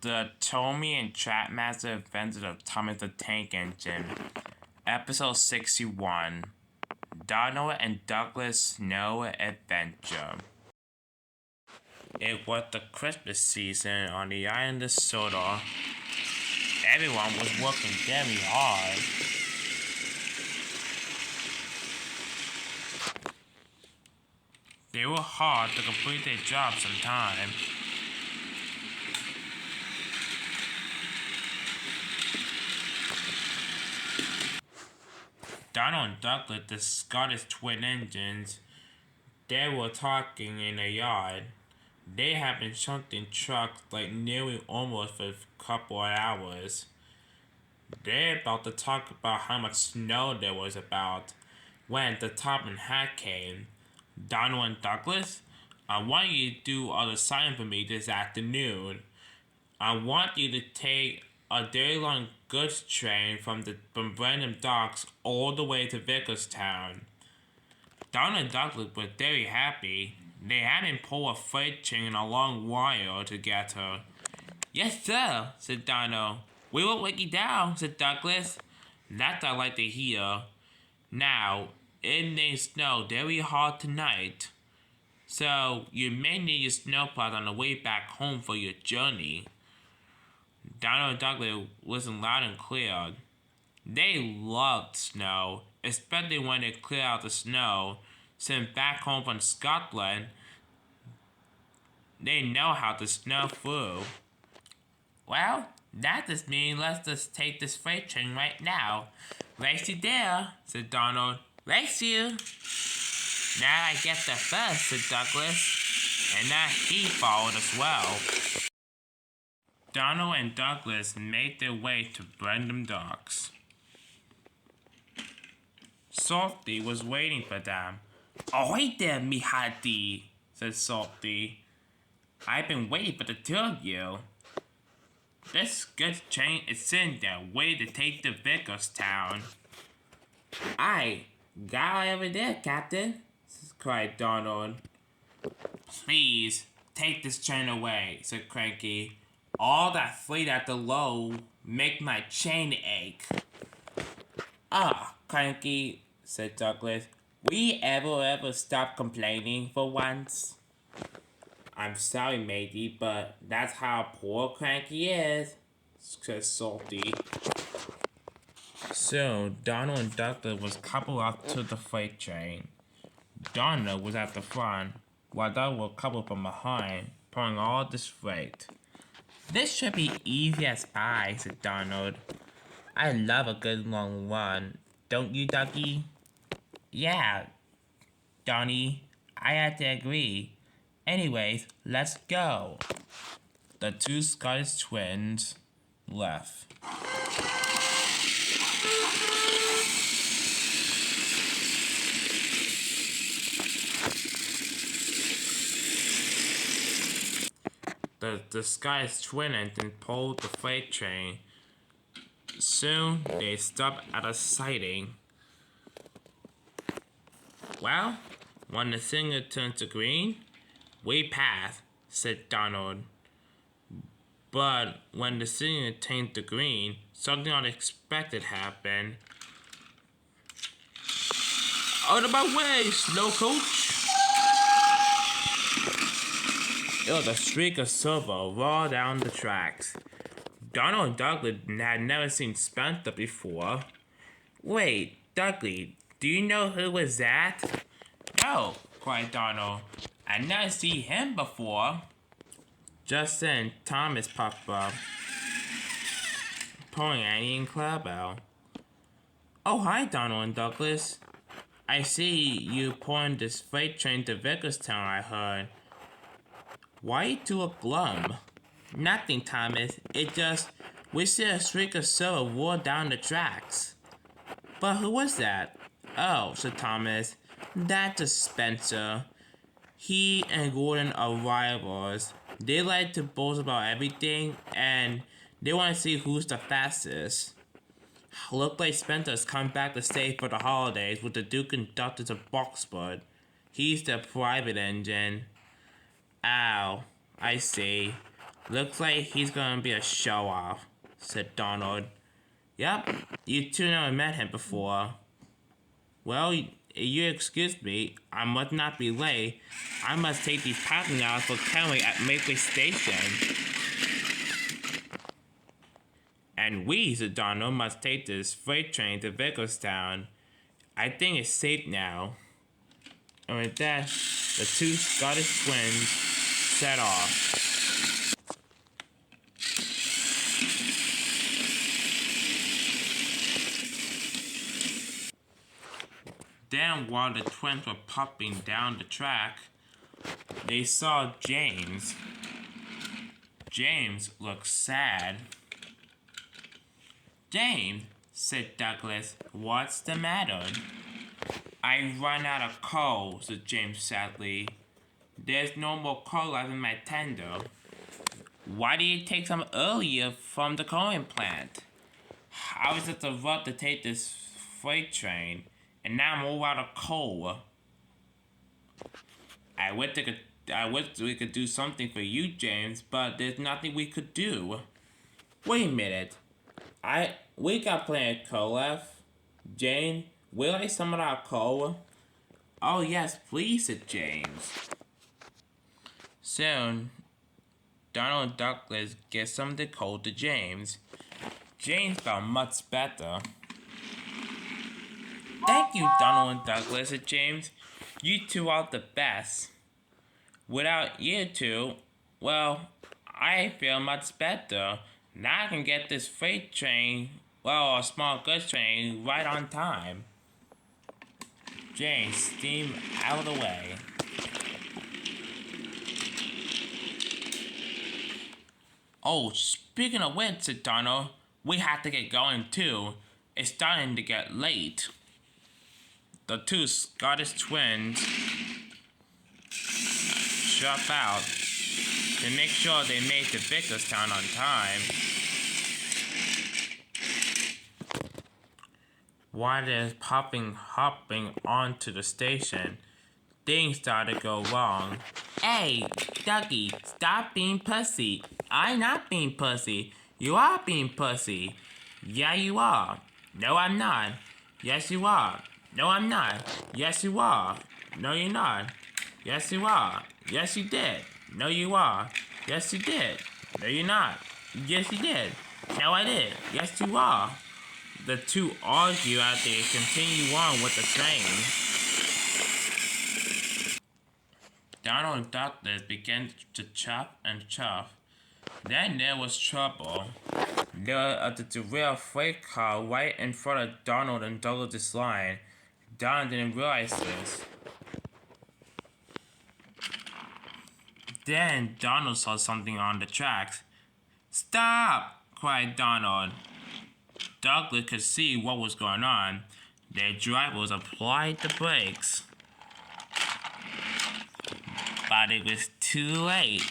The Tomy and Trackmaster Adventures of Thomas the Tank Engine, Episode 61, Donald and Douglas Snow Adventure. It was the Christmas season on the island of Soda. Everyone was working very hard. They were hard to complete their jobs on time. Donald and Douglas, the Scottish twin engines, they were talking in the yard. They had been shunting trucks like nearly almost for a couple of hours. They're about to talk about how much snow there was about when the top hat came. Donald and Douglas, I want you to do all the signing for me this afternoon. I want you to take a day long goods train from Brandon Docks all the way to Vicarstown. Donald and Douglas were very happy. They hadn't pulled a freight train in a long while to get her. Yes, sir, said Donald. We won't wake you down, said Douglas. That's what I like to hear. Now, it may snow very hard tonight, so you may need your snowplow on the way back home for your journey. Donald and Douglas listened loud and clear. They loved snow, especially when they cleared out the snow sent back home from Scotland. They know how to snow through. Well, that just means let's just take this freight train right now. Race you there, said Donald. Race you. Now I get there first, said Douglas. And now he followed as well. Donald and Douglas made their way to Brandon Docks. Salty was waiting for them. Ahoy there, me hearty, said Salty. I've been waiting for the two of you. This goods train is sitting there waiting to take to Vicarstown. Aye, got over there, Captain, cried Donald. Please, take this train away, said Cranky. All that freight at the low make my chain ache. Ah, Cranky, said Douglas. Will you ever stop complaining for once? I'm sorry, matey, but that's how poor Cranky is, said Salty. Soon, Donald and Douglas was coupled up to the freight train. Donald was at the front, while Douglas was coupled from behind, pulling all this freight. This should be easy as pie, said Donald. I love a good long run, don't you, Dougie? Yeah, Donnie, I have to agree. Anyways, let's go. The two Scottish twins left. The Scottish twin engine pulled the freight train. Soon, they stopped at a siding. Well, when the signal turned to green, we pass, said Donald. But when the signal turned to green, something unexpected happened. Out of my way, slow coach! It was a streak of silver roll down the tracks. Donald and Douglas had never seen Spencer before. Wait, Douglas, do you know who was that? No, cried Donald. I never seen him before. Just then, Thomas popped up, pulling Annie and Clarabelle. Oh, hi, Donald and Douglas. I see you pulling this freight train to Vicarstown, I heard. Why you two look glum? Nothing, Thomas. It just, we see a streak of silver roll down the tracks. But who was that? Oh, said Thomas. That's a Spencer. He and Gordon are rivals. They like to boast about everything, and they want to see who's the fastest. Look like Spencer's come back to stay for the holidays with the Duke and Duchess of Boxford. He's the private engine. Ow, I see. Looks like he's gonna be a show-off, said Donald. Yep, you two never met him before. Well, you excuse me, I must not be late. I must take these parking hours for Kenway at Maple Station. And we, said Donald, must take this freight train to Vicarstown. I think it's safe now. And with that, the two Scottish twins set off. Then, while the twins were popping down the track, they saw James. James looked sad. James, said Douglas, what's the matter? I run out of coal, said James sadly. There's no more coal left in my tender. Why did you take some earlier from the coaling plant? I was at the road to take this freight train, and now I'm all out of coal. I wish we could do something for you, James, but there's nothing we could do. Wait a minute. We got plenty of coal left. Jane, will I some of our coal? Oh yes, please, said James. Soon, Donald and Douglas get some of the coal to James. James felt much better. Thank you, Donald and Douglas, said James. You two are the best. Without you two, well, I feel much better. Now I can get this freight train, well, a small goods train, right on time. James steamed out of the way. Oh, speaking of which, said Donald, we have to get going too. It's starting to get late. The two Scottish twins drop out to make sure they made to Vicarstown on time. While they're hopping onto the station, things started to go wrong. Hey, Dougie, stop being pussy. I'm not being pussy. You are being pussy. Yeah, you are. No, I'm not. Yes, you are. No, I'm not. Yes, you are. No, you're not. Yes, you are. Yes, you did. No, you are. Yes, you did. No, you're not. Yes, you did. No, I did. Yes, you are. The two argue as they continue on with the train. Donald and Douglas began to chop and chop. Then there was trouble. There was a derailed freight car right in front of Donald and Douglas' line. Donald didn't realize this. Then Donald saw something on the tracks. Stop! Cried Donald. Douglas could see what was going on. Their drivers applied the brakes. But it was too late.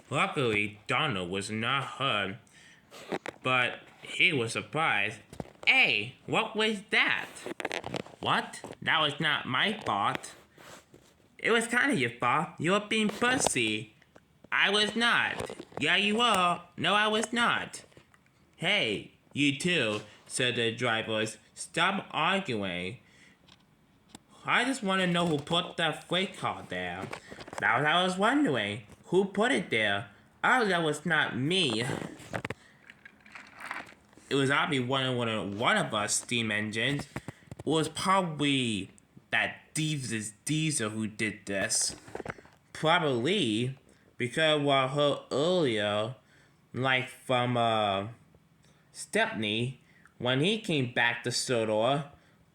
Luckily, Donald was not hurt, but he was surprised. Hey, what was that? What? That was not my fault. It was kind of your fault. You were being pussy. I was not. Yeah, you were. No, I was not. Hey, you two, said the drivers. Stop arguing. I just want to know who put that freight car there. That was what I was wondering. Who put it there? Oh, that was not me. It was obviously one of us steam engines. It was probably that Diesel who did this. Probably because what I heard earlier, like from Stepney, when he came back to Sodor,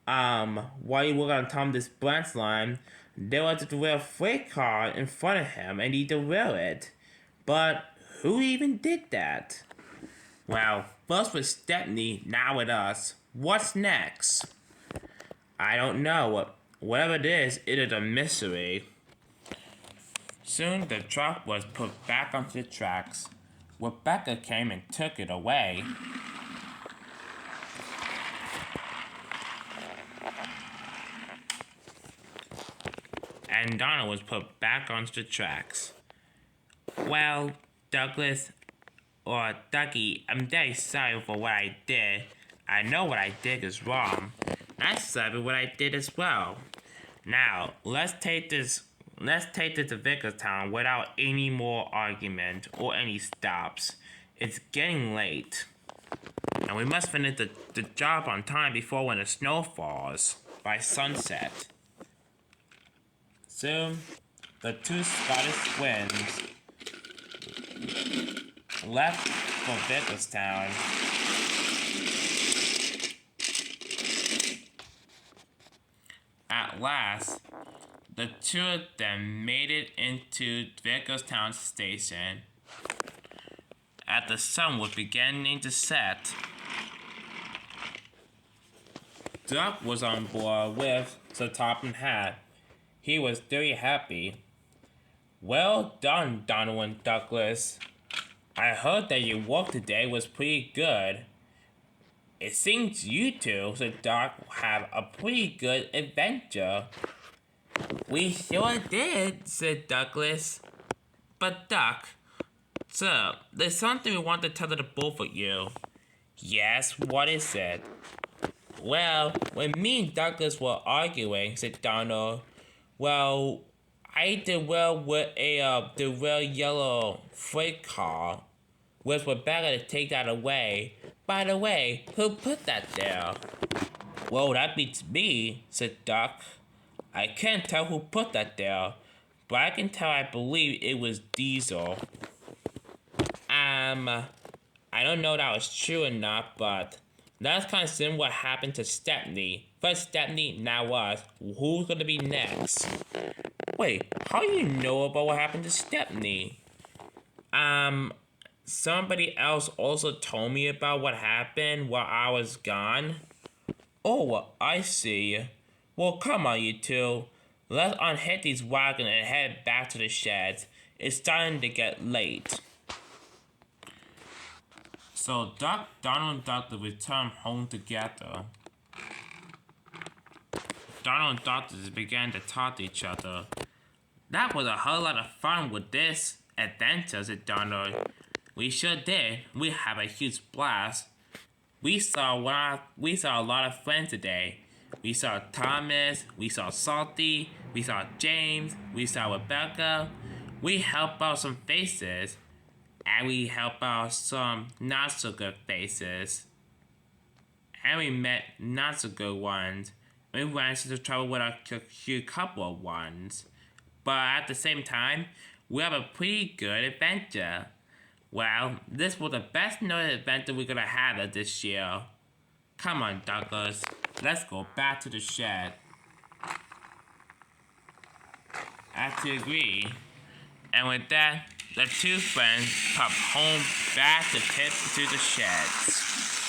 while he worked on Tom this branch line, there was a derailed freight car in front of him, and he derailed it. But who even did that? Well, first with Stepney, now with us. What's next? I don't know. Whatever it is a mystery. Soon the truck was put back onto the tracks. Rebecca came and took it away. and Donna was put back onto the tracks. Well, Douglas, or Ducky, I'm very sorry for what I did. I know what I did is wrong. I'm sorry for what I did as well. Now, let's take this to Vicarstown without any more argument or any stops. It's getting late. And we must finish the job on time before when the snow falls by sunset. Soon, the two Scottish twins left for Vicarstown. At last, the two of them made it into Vicarstown station. As the sun was beginning to set, Duck was on board with the top and hat. He was very happy. Well done, Donald and Douglas. I heard that your work today was pretty good. It seems you two, said Doc, have a pretty good adventure. We sure did, said Douglas. But Doc, sir, there's something we want to tell to the both of you. Yes, what is it? Well, when me and Douglas were arguing, said Donald, well, I did well with the real yellow freight car, which would better to take that away. By the way, who put that there? Well, that beats me, said Duck. I can't tell who put that there, but I can tell I believe it was Diesel. I don't know if that was true or not, but that's kind of similar what happened to Stepney. First Stepney, now us. Who's gonna be next? Wait, how do you know about what happened to Stepney? Somebody else also told me about what happened while I was gone. Oh, I see. Well, come on, you two. Let's unhit these wagons and head back to the sheds. It's starting to get late. So Donald and Doctor returned home together. Donald and Doctor began to talk to each other. That was a whole lot of fun with this adventure, said Donald. We sure did. We had a huge blast. We saw a lot of friends today. We saw Thomas, we saw Salty, we saw James, we saw Rebecca. We helped out some faces. And we helped out some not so good faces. And we met not so good ones. We ran into trouble with a couple of ones. But at the same time, we have a pretty good adventure. Well, this was the best known adventure we're gonna have this year. Come on, Douglas. Let's go back to the shed. I to agree. And with that, the two friends popped home back to the sheds.